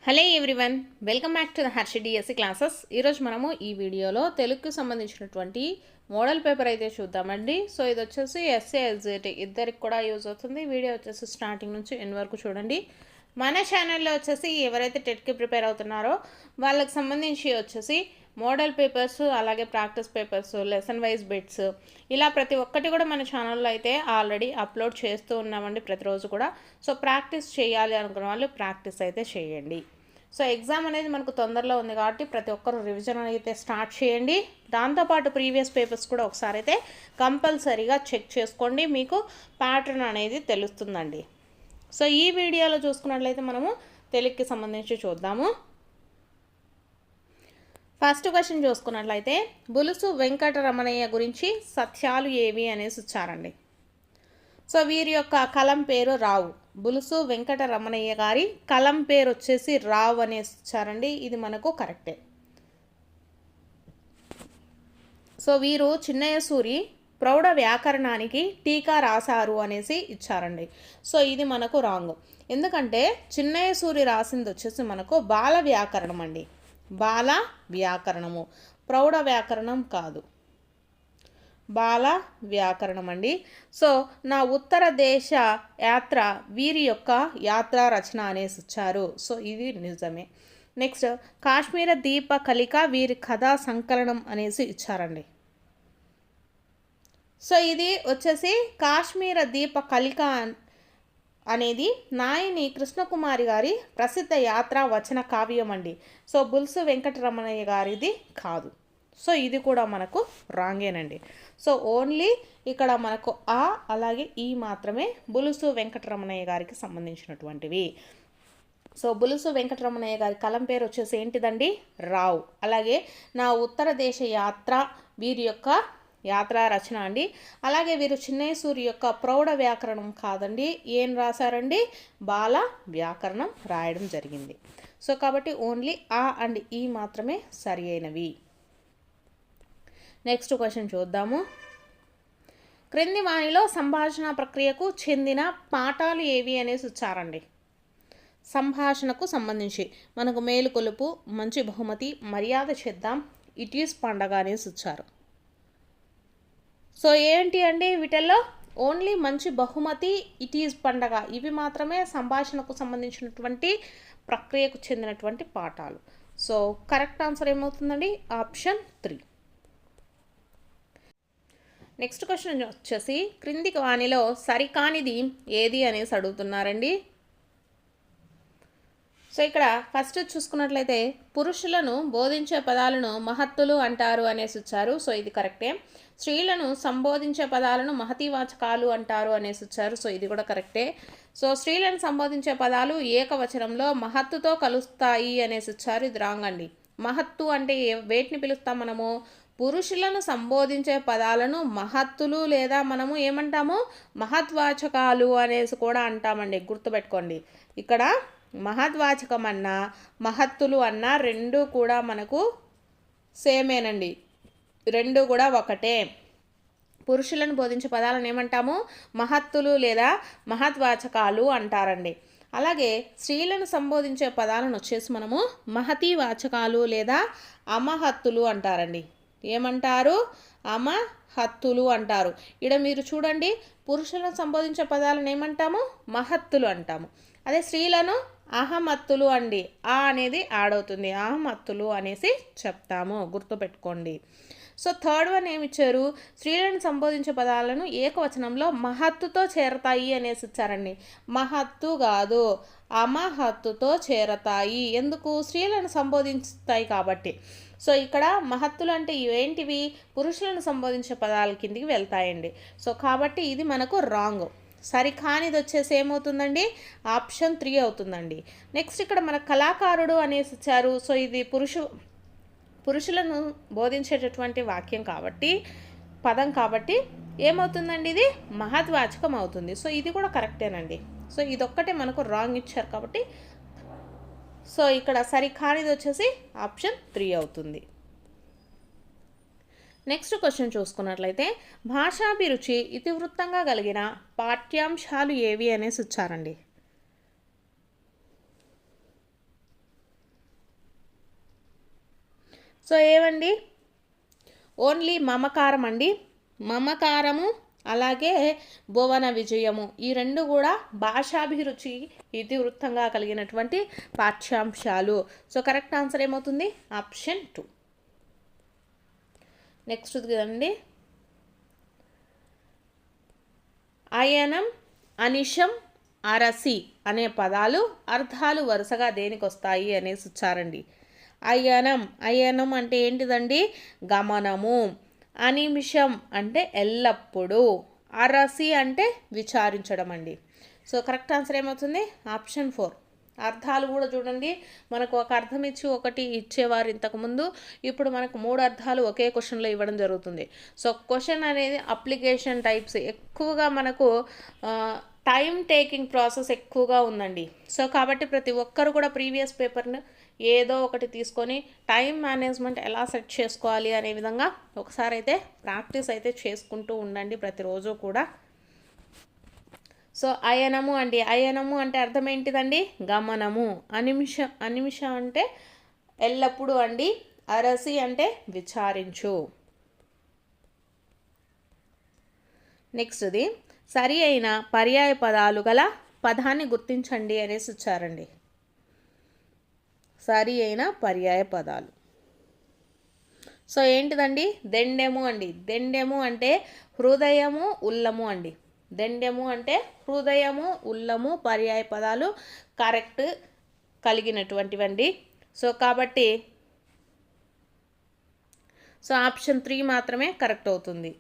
Hello everyone, welcome back to the Harshi DSC classes. ఈరోజు మనము ఈ వీడియోలో తెలుగుకి సంబంధించినటువంటి మోడల్ పేపర్ అయితే చూద్దామండి. సో ఇది వచ్చేసి ఎస్ఏ ఎస్జేటీ ఇద్దరికి కూడా యూజ్ అవుతుంది. వీడియో వచ్చేసి స్టార్టింగ్ నుంచి ఎండ్ వరకు చూడండి. మన ఛానల్లో వచ్చేసి ఎవరైతే టెట్కి ప్రిపేర్ అవుతున్నారో వాళ్ళకి సంబంధించి వచ్చేసి మోడల్ పేపర్స్, అలాగే practice papers, lesson wise bits, ఇలా ప్రతి ఒక్కటి కూడా మన ఛానల్లో అయితే ఆల్రెడీ అప్లోడ్ చేస్తూ ఉన్నామండి ప్రతిరోజు కూడా. సో ప్రాక్టీస్ చేయాలి అనుకున్న వాళ్ళు ప్రాక్టీస్ అయితే చేయండి. సో ఎగ్జామ్ అనేది మనకు తొందరలో ఉంది కాబట్టి ప్రతి ఒక్కరు రివిజన్ అయితే స్టార్ట్ చేయండి. దాంతోపాటు ప్రీవియస్ పేపర్స్ కూడా ఒకసారి అయితే కంపల్సరీగా చెక్ చేసుకోండి, మీకు ప్యాటర్న్ అనేది తెలుస్తుందండి. సో ఈ వీడియోలో చూసుకున్నట్లయితే మనము తెలుగుకి సంబంధించి చూద్దాము. ఫస్ట్ క్వశ్చన్ చూసుకున్నట్లయితే బులుసు వెంకటరమణయ్య గురించి సత్యాలు ఏవి అనేసి ఇచ్చారండి. సో వీరి యొక్క కలం పేరు రావు. బులుసు వెంకటరమణయ్య గారి కలం పేరు వచ్చేసి రావు అనేసి ఇచ్చారండి. ఇది మనకు కరెక్టే. సో వీరు చిన్నయ్య సూరి ప్రౌఢ వ్యాకరణానికి టీకా రాశారు అనేసి ఇచ్చారండి. సో ఇది మనకు రాంగ్. ఎందుకంటే చిన్నయ్య సూరి రాసింది వచ్చేసి మనకు బాల వ్యాకరణం అండి. బాల వ్యాకరణము, ప్రౌఢ వ్యాకరణం కాదు, బాల వ్యాకరణం అండి. సో నా ఉత్తర దేశ యాత్ర వీరి యొక్క యాత్రా రచన అనేసి ఇచ్చారు. సో ఇది నిజమే. నెక్స్ట్ కాశ్మీర దీప కలిక వీరి కథా సంకలనం అనేసి ఇచ్చారండి. సో ఇది వచ్చేసి కాశ్మీర దీప కలిక అనేది నాయని కృష్ణకుమారి గారి ప్రసిద్ధ యాత్రా వచన కావ్యం అండి. సో బులుసు వెంకటరమణయ్య గారిది కాదు. సో ఇది కూడా మనకు రాంగేనండి. సో ఓన్లీ ఇక్కడ మనకు ఆ అలాగే ఈ మాత్రమే బులుసు వెంకటరమణయ్య గారికి సంబంధించినటువంటివి. సో బులుసు వెంకటరమణయ్య గారి కలం పేరు వచ్చేసి ఏంటిదండి? రావు. అలాగే నా ఉత్తర దేశ యాత్ర వీరి యొక్క యాత్రా రచన అండి. అలాగే వీరు చిన్నయ్య సూరి యొక్క ప్రౌఢ వ్యాకరణం కాదండి, ఏం రాశారండి? బాల వ్యాకరణం రాయడం జరిగింది. సో కాబట్టి ఓన్లీ ఆ అండ్ ఈ మాత్రమే సరి అయినవి. నెక్స్ట్ క్వశ్చన్ చూద్దాము. క్రింది వాణిలో సంభాషణ ప్రక్రియకు చెందిన పాఠాలు ఏవి అనేసి ఇచ్చారండి. సంభాషణకు సంబంధించి మనకు మేలుకొలుపు, మంచి బహుమతి, మర్యాద చేద్దాం, ఇట్ ఈస్ పండగ అనేసి ఇచ్చారు. సో ఏంటి అండి వీటిల్లో? ఓన్లీ మంచి బహుమతి, ఇట్ ఈజ్ పండగ, ఇవి మాత్రమే సంభాషణకు సంబంధించినటువంటి ప్రక్రియకు చెందినటువంటి పాఠాలు. సో కరెక్ట్ ఆన్సర్ ఏమవుతుందండి? ఆప్షన్ 3. నెక్స్ట్ క్వశ్చన్ వచ్చేసి క్రింది వాణిలో సరికానిది ఏది అనేసి అడుగుతున్నారండి. సో ఇక్కడ ఫస్ట్ చూసుకున్నట్లయితే పురుషులను బోధించే పదాలను మహత్తులు అంటారు అనేసి ఇచ్చారు. సో ఇది కరెక్టే. స్త్రీలను సంబోధించే పదాలను మహతీవాచకాలు అంటారు అనేసి ఇచ్చారు. సో ఇది కూడా కరెక్టే. సో స్త్రీలను సంబోధించే పదాలు ఏకవచనంలో మహత్తుతో కలుస్తాయి అనేసి ఇచ్చారు. ఇది రాంగ్ అండి. మహత్తు అంటే వేటిని పిలుస్తాం మనము? పురుషులను సంబోధించే పదాలను మహత్తులు లేదా మనము ఏమంటాము? మహత్వాచకాలు అనేసి కూడా అంటామండి. గుర్తుపెట్టుకోండి, ఇక్కడ మహద్వాచకం అన్నా మహత్తులు అన్నా రెండు కూడా మనకు సేమేనండి, రెండు కూడా ఒకటే. పురుషులను బోధించే పదాలను ఏమంటాము? మహత్తులు లేదా మహద్వాచకాలు అంటారండి. అలాగే స్త్రీలను సంబోధించే పదాలను వచ్చేసి మనము మహతీవాచకాలు లేదా అమహత్తులు అంటారండి. ఏమంటారు? అమహత్తులు అంటారు. ఇక్కడ మీరు చూడండి, పురుషులను సంబోధించే పదాలను ఏమంటాము? మహత్తులు అంటాము. అదే స్త్రీలను అహమత్తులు అండి, ఆ అనేది యాడ్ అవుతుంది, అహమత్తులు అనేసి చెప్తాము. గుర్తుపెట్టుకోండి. సో థర్డ్ వన్ ఏమి ఇచ్చారు? స్త్రీలను సంబోధించే పదాలను ఏకవచనంలో మహత్తుతో చేరతాయి అనేసి ఇచ్చారండి. మహత్తు కాదు, అమహత్తుతో చేరతాయి. ఎందుకు? స్త్రీలను సంబోధిస్తాయి కాబట్టి. సో ఇక్కడ మహత్తులు అంటే ఏంటివి? పురుషులను సంబోధించే పదాల కిందికి వెళ్తాయండి. సో కాబట్టి ఇది మనకు రాంగ్. సరికానిది వచ్చేసి ఏమవుతుందండి? ఆప్షన్ 3 అవుతుందండి. నెక్స్ట్ ఇక్కడ మన కళాకారుడు అనేసి ఇచ్చారు. సో ఇది పురుషులను బోధించేటటువంటి వాక్యం కాబట్టి, పదం కాబట్టి ఏమవుతుందండి? ఇది మహద్వాచకం అవుతుంది. సో ఇది కూడా కరెక్టేనండి. సో ఇదొక్కటే మనకు రాంగ్ ఇచ్చారు కాబట్టి సో ఇక్కడ సరికానిది వచ్చేసి ఆప్షన్ 3 అవుతుంది. నెక్స్ట్ క్వశ్చన్ చూసుకున్నట్లయితే భాషాభిరుచి ఇతివృత్తంగా కలిగిన పాఠ్యాంశాలు ఏవి అనేసి ఇచ్చారండి. సో ఏమండి, ఓన్లీ మమకారం అండి. మమకారము అలాగే భువన విజయము ఈ రెండు కూడా భాషాభిరుచి ఇతివృత్తంగా కలిగినటువంటి పాఠ్యాంశాలు. సో కరెక్ట్ ఆన్సర్ ఏమవుతుంది? ఆప్షన్ 2. నెక్స్ట్ కదండి, అయనం, అనిశం, అరసి అనే పదాలు అర్థాలు వరుసగా దేనికి వస్తాయి అనేసి వచ్చారండి. అయనం అంటే ఏంటిదండి? గమనము. అనిమిషం అంటే ఎల్లప్పుడూ. అరసి అంటే విచారించడం అండి. సో కరెక్ట్ ఆన్సర్ ఏమవుతుంది? ఆప్షన్ 4. అర్థాలు కూడా చూడండి, మనకు ఒక అర్థం ఇచ్చి ఒకటి ఇచ్చేవారు ఇంతకుముందు, ఇప్పుడు మనకు 3 అర్థాలు ఒకే క్వశ్చన్లో ఇవ్వడం జరుగుతుంది. సో క్వశ్చన్ అనేది అప్లికేషన్ టైప్స్ ఎక్కువగా మనకు టైం టేకింగ్ ప్రాసెస్ ఎక్కువగా ఉందండి. సో కాబట్టి ప్రతి ఒక్కరు కూడా ప్రీవియస్ పేపర్ను ఏదో ఒకటి తీసుకొని టైం మేనేజ్మెంట్ ఎలా సెట్ చేసుకోవాలి అనే విధంగా ఒకసారి అయితే ప్రాక్టీస్ అయితే చేసుకుంటూ ఉండండి ప్రతిరోజు కూడా. సో అయనము అంటే అర్థం ఏంటిదండి? గమనము. అనిమిష అంటే ఎల్లప్పుడూ అండి. అరసి అంటే విచారించు. నెక్స్ట్ది, సరి అయిన పర్యాయ పదాలు గల పదాన్ని గుర్తించండి అనేసి వచ్చారండి. సరి అయిన పర్యాయ పదాలు. సో ఏంటిదండి? దెండెము అండి. దెండెము అంటే హృదయము, ఉల్లము అండి. దెండెము అంటే హృదయము, ఉల్లము పర్యాయ పదాలు కరెక్ట్ కలిగినటువంటివండి. సో కాబట్టి ఆప్షన్ 3 మాత్రమే కరెక్ట్ అవుతుంది.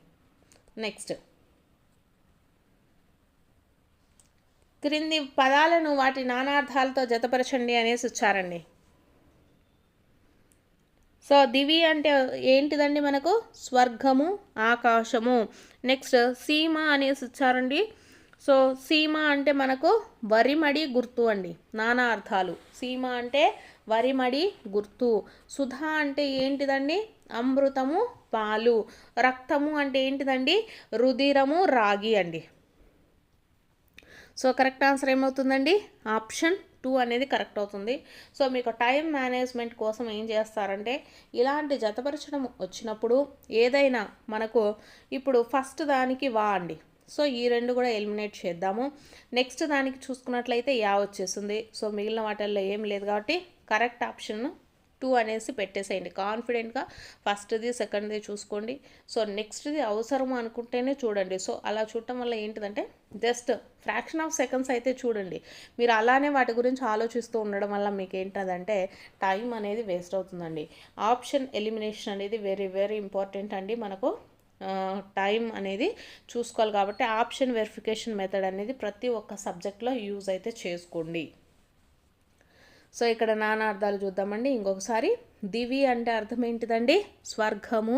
నెక్స్ట్, క్రింది పదాలను వాటి నానార్థాలతో జతపరచండి అనేసి వచ్చారండి. సో దివి అంటే ఏంటిదండి? మనకు స్వర్గము, ఆకాశము. నెక్స్ట్ సీమ అనేసి వచ్చారండి. సో సీమ అంటే మనకు వరిమడి, గుర్తు అండి. నానా అర్థాలు. సీమ అంటే వరిమడి, గుర్తు. సుధా అంటే ఏంటిదండి? అమృతము, పాలు. రక్తము అంటే ఏంటిదండి? రుధిరము, రాగి అండి. సో కరెక్ట్ ఆన్సర్ ఏమవుతుందండి? ఆప్షన్ 2 అనేది కరెక్ట్ అవుతుంది. సో మీకు టైం మేనేజ్మెంట్ కోసం ఏం చేస్తారంటే, ఇలాంటి జతపరచడం వచ్చినప్పుడు ఏదైనా మనకు ఇప్పుడు ఫస్ట్ దానికి వా అండి. సో ఈ రెండు కూడా ఎలిమినేట్ చేద్దాము. నెక్స్ట్ దానికి చూసుకున్నట్లయితే యా వచ్చేస్తుంది. సో మిగిలిన వాటిల్లో ఏం లేదు కాబట్టి కరెక్ట్ ఆప్షన్ 2 అనేసి పెట్టేసేయండి. కాన్ఫిడెంట్గా ఫస్ట్ది సెకండ్ది చూసుకోండి. సో నెక్స్ట్ది అవసరం అనుకుంటేనే చూడండి. సో అలా చూడటం వల్ల ఏంటిదంటే జస్ట్ ఫ్రాక్షన్ ఆఫ్ సెకండ్స్ అయితే చూడండి. మీరు అలానే వాటి గురించి ఆలోచిస్తూ ఉండడం వల్ల మీకు ఏంటంటే టైం అనేది వేస్ట్ అవుతుందండి. ఆప్షన్ ఎలిమినేషన్ అనేది వెరీ వెరీ ఇంపార్టెంట్ అండి. మనకు టైం అనేది చూసుకోవాలి కాబట్టి ఆప్షన్ వెరిఫికేషన్ మెథడ్ అనేది ప్రతి ఒక్క సబ్జెక్ట్లో యూజ్ అయితే చేసుకోండి. సో ఇక్కడ నానార్థాలు చూద్దామండి ఇంకొకసారి. దివి అంటే అర్థం ఏంటిదండి? స్వర్గము,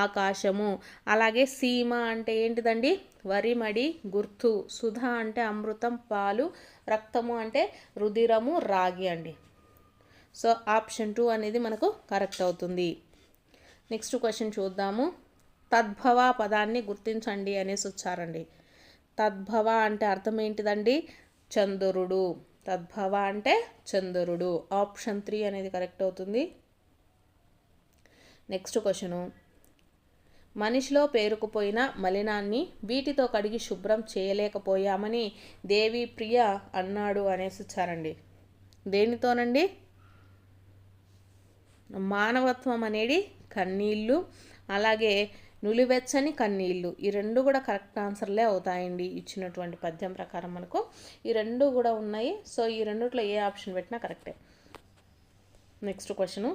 ఆకాశము. అలాగే సీమ అంటే ఏంటిదండి? వరిమడి, గుర్తు. సుధ అంటే అమృతం, పాలు. రక్తము అంటే రుధిరము, రాగి అండి. సో ఆప్షన్ 2 అనేది మనకు కరెక్ట్ అవుతుంది. నెక్స్ట్ క్వశ్చన్ చూద్దాము. తద్భవ పదాన్ని గుర్తించండి అనేసి వచ్చారండి. తద్భవ అంటే అర్థం ఏంటిదండి? చంద్రుడు. తద్భవ అంటే చంద్రుడు. ఆప్షన్ 3 అనేది కరెక్ట్ అవుతుంది. Next question. మనిషిలో పేరుకుపోయిన మలినాన్ని వీటితో కడిగి శుభ్రం చేయలేకపోయామని దేవి ప్రియ అన్నాడు అనేసి వచ్చారండి. దేనితోనండి? మానవత్వం అనేది కన్నీళ్ళు, అలాగే నులివెచ్చని కన్నీళ్ళు. ఈ రెండు కూడా కరెక్ట్ ఆన్సర్లే అవుతాయండి ఇచ్చినటువంటి పద్యం ప్రకారం. మనకు ఈ రెండు కూడా ఉన్నాయి. సో ఈ రెండిట్లో ఏ ఆప్షన్ పెట్టినా కరెక్టే. Next question.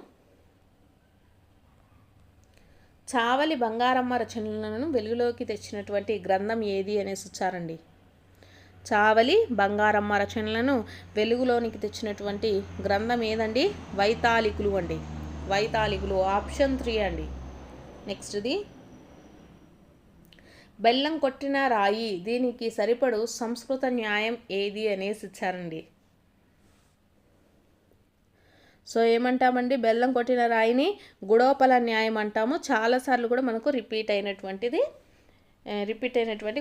చావలి బంగారమ్మ రచనలను వెలుగులోకి తెచ్చినటువంటి గ్రంథం ఏది అనేసి వచ్చారండి. చావలి బంగారమ్మ రచనలను వెలుగులోనికి తెచ్చినటువంటి గ్రంథం ఏదండి? వైతాళికులు అండి. వైతాళికులు. ఆప్షన్ 3 అండి. నెక్స్ట్ది, బెల్లం కొట్టిన రాయి దీనికి సరిపడు సంస్కృత న్యాయం ఏది అనేసి ఇచ్చారండి. సో ఏమంటామండి? బెల్లం కొట్టిన రాయిని గుడోపల న్యాయం అంటాము. చాలాసార్లు కూడా మనకు రిపీట్ అయినటువంటి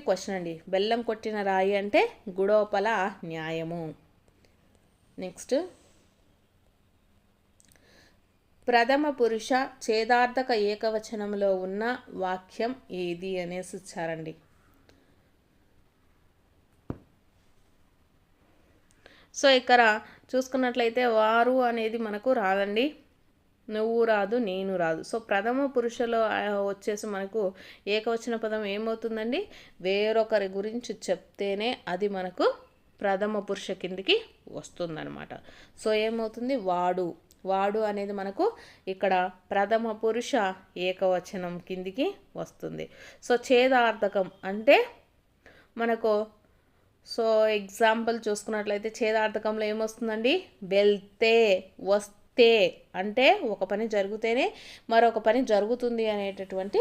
క్వశ్చన్ అండి. బెల్లం కొట్టిన రాయి అంటే గుడోపల న్యాయము. నెక్స్ట్, ప్రథమ పురుష ఛేదార్థక ఏకవచనంలో ఉన్న వాక్యం ఏది అనేసి ఇచ్చారండి. సో ఇక్కడ చూసుకున్నట్లయితే వారు అనేది మనకు రాదండి, నువ్వు రాదు, నేను రాదు. సో ప్రథమ పురుషలో వచ్చేసి మనకు ఏకవచన పదం ఏమవుతుందండి, వేరొకరి గురించి చెప్తేనే అది మనకు ప్రథమ పురుష కిందికి వస్తుందన్నమాట. సో ఏమవుతుంది, వాడు. వాడు అనేది మనకు ఇక్కడ ప్రథమ పురుష ఏకవచనం కిందికి వస్తుంది. సో ఛేదార్థకం అంటే మనకు, సో ఎగ్జాంపుల్ చూసుకున్నట్లయితే ఛేదార్థకంలో ఏమొస్తుందండి, వెళ్తే, వస్తే అంటే ఒక పని జరిగితేనే మరొక పని జరుగుతుంది అనేటటువంటి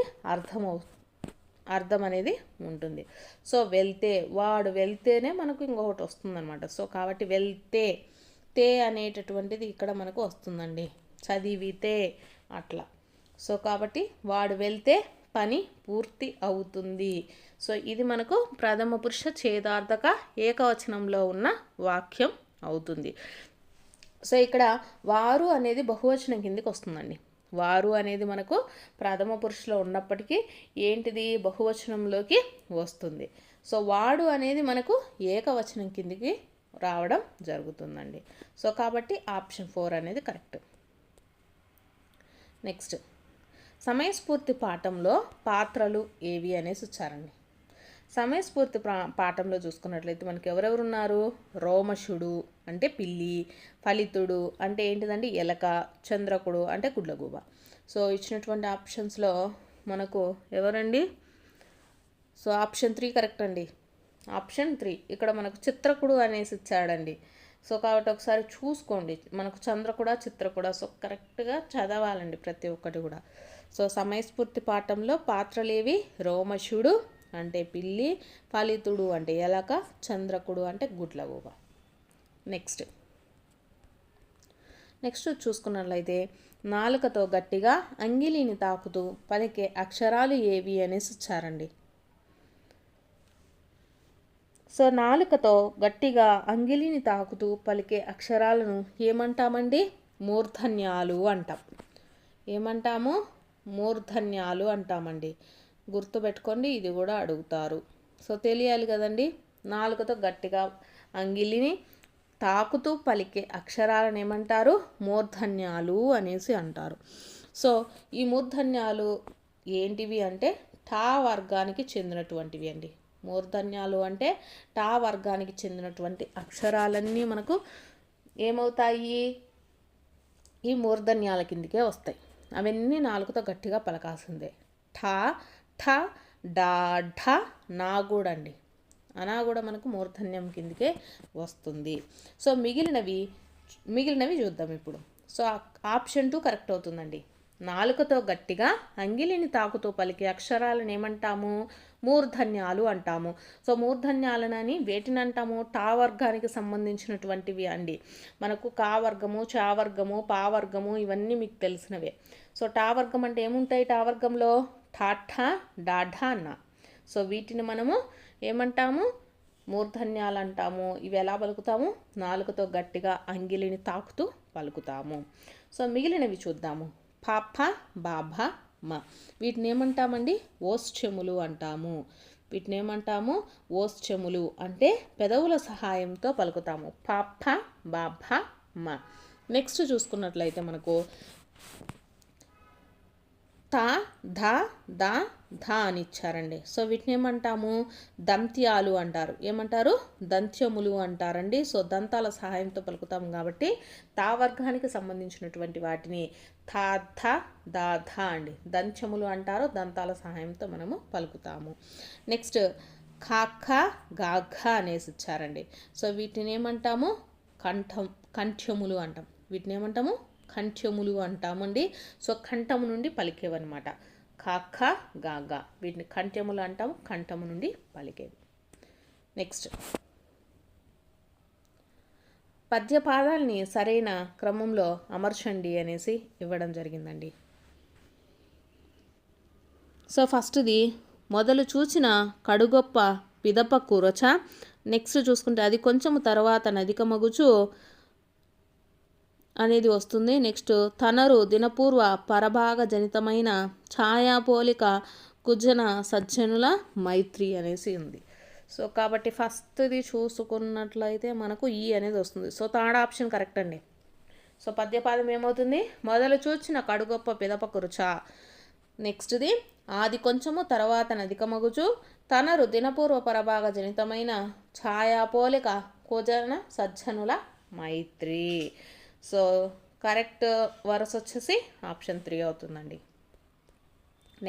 అర్థం అనేది ఉంటుంది. సో వెళ్తే, వాడు వెళ్తేనే మనకు ఇంకొకటి వస్తుందన్నమాట. సో కాబట్టి వెళ్తే తే అనేటటువంటిది ఇక్కడ మనకు వస్తుందండి, చదివితే అట్లా. సో కాబట్టి వాడు వెళ్తే పని పూర్తి అవుతుంది. సో ఇది మనకు ప్రథమ పురుష ఛేదార్థక ఏకవచనంలో ఉన్న వాక్యం అవుతుంది. సో ఇక్కడ వారు అనేది బహువచనం కిందికి వస్తుందండి. వారు అనేది మనకు ప్రథమ పురుషులో ఉన్నప్పటికీ ఏంటిది, బహువచనంలోకి వస్తుంది. సో వాడు అనేది మనకు ఏకవచనం కిందికి రావడం జరుగుతుందండి. సో కాబట్టి ఆప్షన్ 4 అనేది కరెక్ట్. నెక్స్ట్, సమయస్ఫూర్తి పాఠంలో పాత్రలు ఏవి అనేసి వచ్చారండి. సమయస్ఫూర్తి పాఠంలో చూసుకున్నట్లయితే మనకి ఎవరెవరు ఉన్నారు, రోమశుడు అంటే పిల్లి, ఫలితుడు అంటే ఏంటిదండి ఎలక, చంద్రకుడు అంటే గుడ్లగూబ. సో ఇచ్చినటువంటి ఆప్షన్స్లో మనకు ఎవరండి, సో ఆప్షన్ 3 కరెక్ట్ అండి. ఆప్షన్ 3 ఇక్కడ మనకు చిత్రకుడు అనేసి ఇచ్చాడండి. సో కాబట్టి ఒకసారి చూసుకోండి, మనకు చంద్రకుడ, చిత్రకుడ. సో కరెక్ట్గా చదవాలండి ప్రతి ఒక్కటి కూడా. సో సమయస్ఫూర్తి పాఠంలో పాత్రలేవి, రోమశుడు అంటే పిల్లి, ఫలితుడు అంటే ఎలక, చంద్రకుడు అంటే గుడ్లగూబ. నెక్స్ట్ చూసుకున్నట్లయితే నాలుకతో గట్టిగా అంగిలిని తాకుతూ పలికే అక్షరాలు ఏవి అనేసి ఇచ్చారండి. సో నాలుకతో గట్టిగా అంగిలిని తాకుతూ పలికే అక్షరాలను ఏమంటామండి, మూర్ధన్యాలు అంటాం. ఏమంటాము, మూర్ధన్యాలు అంటామండి. గుర్తుపెట్టుకోండి, ఇది కూడా అడుగుతారు. సో తెలియాలి కదండి. నాలుకతో గట్టిగా అంగిలిని తాకుతూ పలికే అక్షరాలను ఏమంటారు, మూర్ధన్యాలు అనేసి అంటారు. సో ఈ మూర్ధన్యాలు ఏంటివి అంటే టా వర్గానికి చెందినటువంటివి అండి. మూర్ధన్యాలు అంటే టా వర్గానికి చెందినటువంటి అక్షరాలన్నీ మనకు ఏమవుతాయి, ఈ మూర్ధన్యాల కిందికే వస్తాయి. అవన్నీ నాలుగుతో గట్టిగా పలకాల్సిందే. ఠ, ఠ, డా, ఢ, నా కూడా అండి, అనా కూడా మనకు మూర్ధన్యం కిందికే వస్తుంది. సో మిగిలినవి చూద్దాం ఇప్పుడు. సో ఆప్షన్ 2 కరెక్ట్ అవుతుందండి. నాలుకతో గట్టిగా అంగిలిని తాకుతూ పలికే అక్షరాలను ఏమంటాము, మూర్ధన్యాలు అంటాము. సో మూర్ధన్యాలనని వేటిని అంటాము, టా వర్గానికి సంబంధించినటువంటివి అండి. మనకు కా వర్గము, చా వర్గము, పా వర్గము ఇవన్నీ మీకు తెలిసినవే. సో టా వర్గం అంటే ఏముంటాయి, టా వర్గంలో ఠాఠ, డాఢ, అన్న. సో వీటిని మనము ఏమంటాము, మూర్ధన్యాలు అంటాము. ఇవి ఎలా పలుకుతాము, నాలుకతో గట్టిగా అంగిలిని తాకుతూ పలుకుతాము. సో మిగిలినవి చూద్దాము. పాప, బాబ, మ. వీటిని ఏమంటామండి, ఓష్ఠ్యములు అంటాము. వీటిని ఏమంటాము, ఓష్ఠ్యములు అంటే పెదవుల సహాయంతో పలుకుతాము. పాప, బాబ, మ. నెక్స్ట్ చూసుకున్నట్లయితే మనకు తా, ధ, ద, ధ అని ఇచ్చారండి. సో వీటిని ఏమంటాము, దంత్యాలు అంటారు. ఏమంటారు, దంత్యములు అంటారండి. సో దంతాల సహాయంతో పలుకుతాము కాబట్టి తా వర్గానికి సంబంధించినటువంటి వాటిని థా, థ, దా, ధ అండి, దంత్యములు అంటారు. దంతాల సహాయంతో మనము పలుకుతాము. నెక్స్ట్ ఖాఖ, గాఘ అనేసి ఇచ్చారండి. సో వీటిని ఏమంటాము, కంఠ్యములు అంటాం. వీటిని ఏమంటాము, కంఠ్యములు అంటామండి. సో కంఠము నుండి పలికేవన్నమాట. ఖాఖ, గాఘ వీటిని కంఠ్యములు అంటాము, కంఠము నుండి పలికేవి. నెక్స్ట్ పద్యపాదాలని సరైన క్రమంలో అమర్చండి అనేసి ఇవ్వడం జరిగిందండి. సో ఫస్ట్ది మొదలు చూచిన కడుగొప్ప పిదప కురచ. నెక్స్ట్ చూసుకుంటే అది కొంచెము తర్వాత నదిక మగుచు అనేది వస్తుంది. నెక్స్ట్ తనరు దినపూర్వ పరభాగ జనితమైన ఛాయాపోలిక కుజన సజ్జనుల మైత్రి అనేసి ఉంది. సో కాబట్టి ఫస్ట్ది చూసుకున్నట్లయితే మనకు ఈ అనేది వస్తుంది. సో థర్డ్ ఆప్షన్ కరెక్ట్ అండి. సో పద్యపాదం ఏమవుతుంది? మొదలు చూచిన కడుగొప్ప పిదప రుచా. నెక్స్ట్ది ఆది కొంచెము తర్వాత నదికమగుచు తనరు దినపూర్వ పరభాగ జనితమైన ఛాయాపోలిక కుజన సజ్జనుల మైత్రి. సో కరెక్ట్ వరుస వచ్చేసి ఆప్షన్ 3 అవుతుందండి.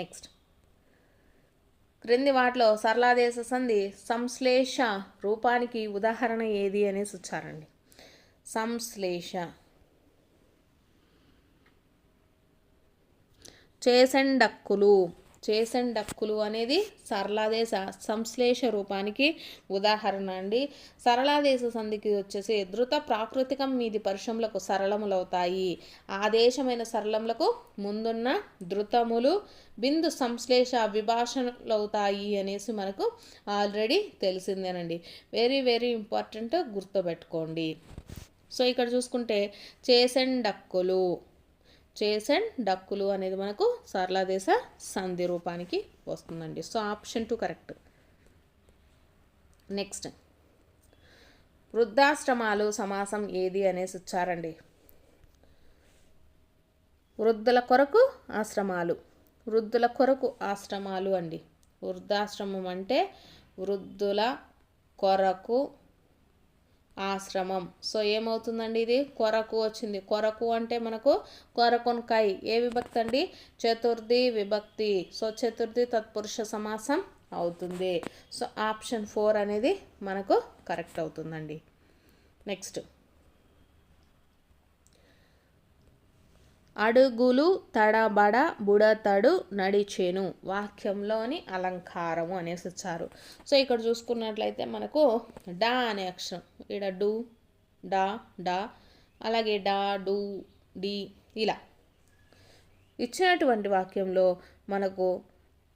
నెక్స్ట్ క్రింది వాటిలో సరళాదేశ సంధి సంశ్లేష రూపానికి ఉదాహరణ ఏది అనేసి వచ్చారండి. సంశ్లేష చేసెండక్కులు. చేసెండక్కులు అనేది సరళాదేశ సంశ్లేష రూపానికి ఉదాహరణ అండి. సరళాదేశ సంధికి వచ్చేసి ధృత ప్రాకృతికం మీది పరుషములకు సరళములవుతాయి. ఆదేశమైన సరళములకు ముందున్న ధృతములు బిందు సంశ్లేష విభాషణలవుతాయి అనేసి మనకు ఆల్రెడీ తెలిసిందేనండి. వెరీ వెరీ ఇంపార్టెంట్, గుర్తుపెట్టుకోండి. సో ఇక్కడ చూసుకుంటే చేసెండక్కులు, చేసెండక్కులు అనేది మనకు సరళాదేశ సంధి రూపానికి వస్తుందండి. So option 2 correct. నెక్స్ట్ వృద్ధాశ్రమాలు సమాసం ఏది అనేసి వచ్చారండి. వృద్ధుల కొరకు ఆశ్రమాలు, వృద్ధుల కొరకు ఆశ్రమాలు అండి. వృద్ధాశ్రమం అంటే వృద్ధుల కొరకు ఆశ్రమం. సో ఏమవుతుందండి? ఇది కొరకు వచ్చింది. కొరకు అంటే మనకు కొరకొనకై ఏ విభక్తి అండి? చతుర్థి విభక్తి. సో చతుర్థి తత్పురుష సమాసం అవుతుంది. సో ఆప్షన్ 4 అనేది మనకు కరెక్ట్ అవుతుందండి. నెక్స్ట్ అడుగులు తడబడ బుడతడు నడిచేను వాక్యంలోని అలంకారము అనేసి ఇచ్చారు. సో ఇక్కడ చూసుకున్నట్లయితే మనకు డా అనే అక్షరం, ఇక్కడ డు డా డా, అలాగే డా డు డి ఇలా ఇచ్చినటువంటి వాక్యంలో మనకు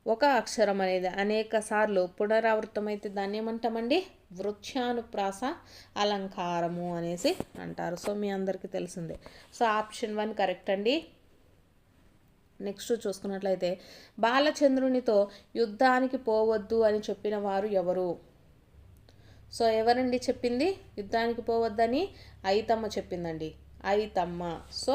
ఒక అక్షరం అనేది అనేక సార్లు పునరావృతమైతే దాన్ని ఏమంటామండి? వృత్యానుప్రాస అలంకారము అనేసి అంటారు. సో మీ అందరికీ తెలిసిందే. సో ఆప్షన్ 1 కరెక్ట్ అండి. నెక్స్ట్ చూసుకున్నట్లయితే బాలచంద్రునితో యుద్ధానికి పోవద్దు అని చెప్పిన వారు ఎవరు? సో ఎవరండి చెప్పింది యుద్ధానికి పోవద్దని? ఐతమ్మ చెప్పిందండి, ఐతమ్మ. So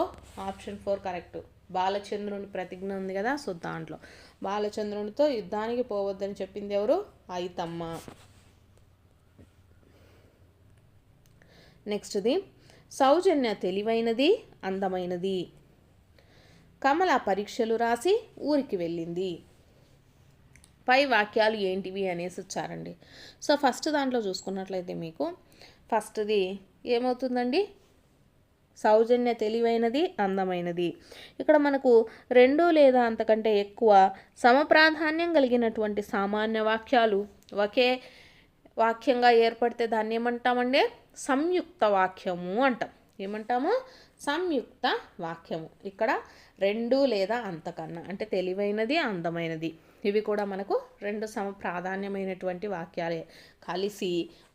option 4 correct. బాలచంద్రుని ప్రతిజ్ఞ ఉంది కదా, సో దాంట్లో బాలచంద్రునితో యుద్ధానికి పోవద్దని చెప్పింది ఎవరు? ఐతమ్మ. నెక్స్ట్ది సౌజన్య తెలివైనది, అందమైనది. కమల పరీక్షలు రాసి ఊరికి వెళ్ళింది. పై వాక్యాలు ఏంటివి అనేసి వచ్చారండి. సో ఫస్ట్ దాంట్లో చూసుకున్నట్లయితే మీకు ఫస్ట్ది ఏమవుతుందండి? సౌజన్య తెలివైనది, అందమైనది. ఇక్కడ మనకు 2 లేదా అంతకంటే ఎక్కువ సమప్రాధాన్యం కలిగినటువంటి సామాన్య వాక్యాలు ఒకే వాక్యంగా ఏర్పడితే దాన్ని ఏమంటామండి? సంయుక్త వాక్యము అంటాం. ఏమంటాము? సంయుక్త వాక్యము. ఇక్కడ 2 లేదా అంతకన్నా అంటే తెలివైనది, అందమైనది ఇవి కూడా మనకు 2 సమప్రాధాన్యమైనటువంటి వాక్యాలే కలిసి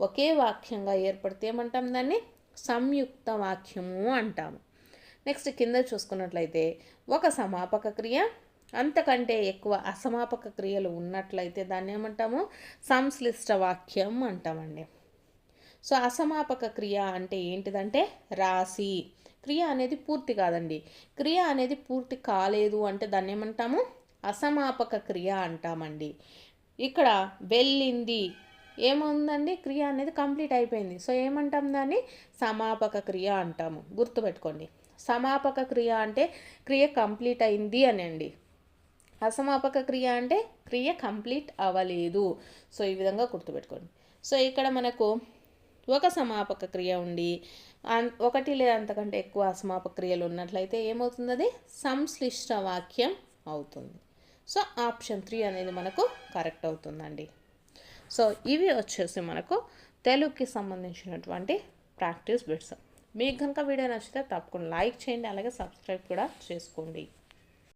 ఒకే వాక్యంగా ఏర్పడితే ఏమంటాం? దాన్ని సంయుక్త వాక్యము అంటాము. నెక్స్ట్ కింద చూసుకున్నట్లయితే ఒక సమాపక క్రియ అంతకంటే ఎక్కువ అసమాపక క్రియలు ఉన్నట్లయితే దాన్ని ఏమంటాము? సంశ్లిష్ట వాక్యం అంటామండి. సో అసమాపక క్రియ అంటే ఏంటిదంటే రాసి. క్రియ అనేది పూర్తి కాదండి. క్రియ అనేది పూర్తి కాలేదు అంటే దాన్ని ఏమంటాము? అసమాపక క్రియ అంటామండి. ఇక్కడ వెళ్ళింది ఏముందండి? క్రియ అనేది కంప్లీట్ అయిపోయింది. సో ఏమంటాం? దాన్ని సమాపక క్రియ అంటాము. గుర్తుపెట్టుకోండి, సమాపక క్రియ అంటే క్రియ కంప్లీట్ అయింది అని అండి. అసమాపక క్రియ అంటే క్రియ కంప్లీట్ అవ్వలేదు. సో ఈ విధంగా గుర్తుపెట్టుకోండి. సో ఇక్కడ మనకు ఒక సమాపక క్రియ ఉండి 1 లేదా అంతకంటే ఎక్కువ అసమాపక క్రియలు ఉన్నట్లయితే ఏమవుతుంది? అది సంశ్లిష్ట వాక్యం అవుతుంది. సో ఆప్షన్ 3 అనేది మనకు కరెక్ట్ అవుతుందండి. సో ఇవి వచ్చేసి మనకు తెలుగుకి సంబంధించినటువంటి ప్రాక్టీస్ బిట్స్. మీకు కనుక వీడియో నచ్చితే తప్పకుండా లైక్ చేయండి, అలాగే సబ్స్క్రైబ్ కూడా చేసుకోండి.